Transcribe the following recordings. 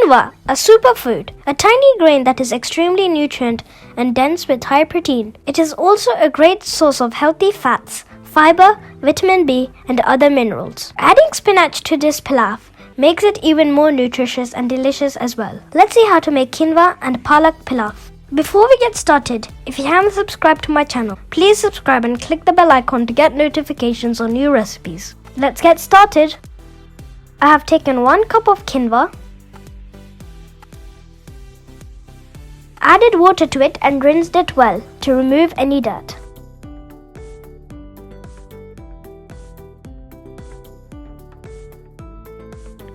Quinoa, a superfood, a tiny grain that is extremely nutrient and dense with high protein. It is also a great source of healthy fats, fiber, vitamin B, and other minerals. Adding spinach to this pilaf makes it even more nutritious and delicious as well. Let's see how to make quinoa and palak pilaf. Before we get started, if you haven't subscribed to my channel, please subscribe and click the bell icon to get notifications on new recipes. Let's get started. I have taken 1 cup of quinoa, added water to it and rinsed it well to remove any dirt.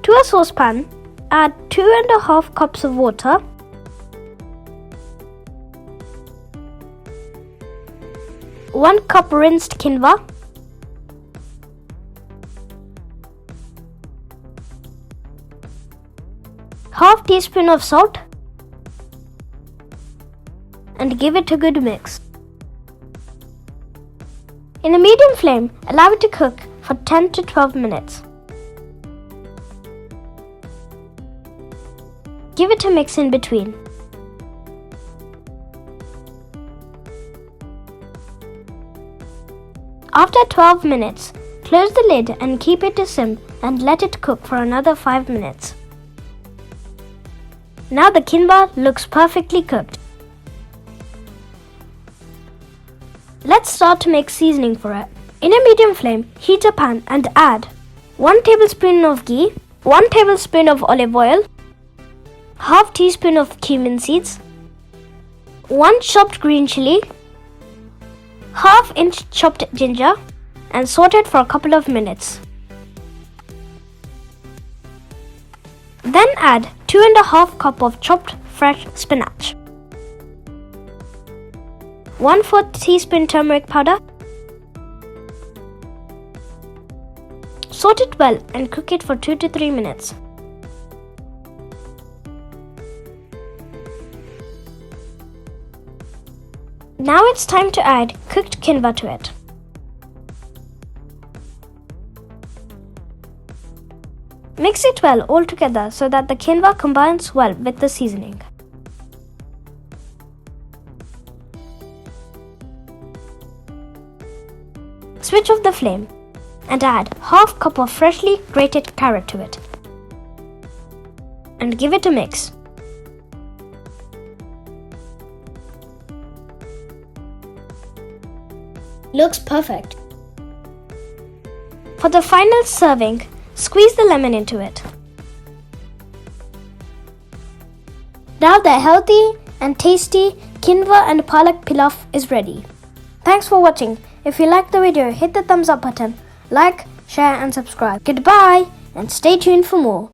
To a saucepan, add 2.5 cups of water, one cup rinsed quinoa, half teaspoon of salt, and give it a good mix. In a medium flame, allow it to cook for 10 to 12 minutes. Give it a mix in between. After 12 minutes, close the lid and keep it to sim and let it cook for another 5 minutes. Now the quinoa looks perfectly cooked. Let's start to make seasoning for it. In a medium flame, heat a pan and add 1 tablespoon of ghee, 1 tablespoon of olive oil, half teaspoon of cumin seeds, 1 chopped green chilli, half-inch chopped ginger, and saute it for a couple of minutes. Then add 2.5 cup of chopped fresh spinach, 1/4 teaspoon turmeric powder. Saute it well and cook it for 2 to 3 minutes. Now it's time to add cooked quinoa to it. Mix it well all together so that the quinoa combines well with the seasoning. Switch off the flame and add half cup of freshly grated carrot to it and give it a mix. Looks perfect. For the final serving, squeeze the lemon into it. Now the healthy and tasty quinoa and palak pilaf is ready. Thanks for watching. If you liked the video, hit the thumbs up button, like, share and subscribe. Goodbye and stay tuned for more.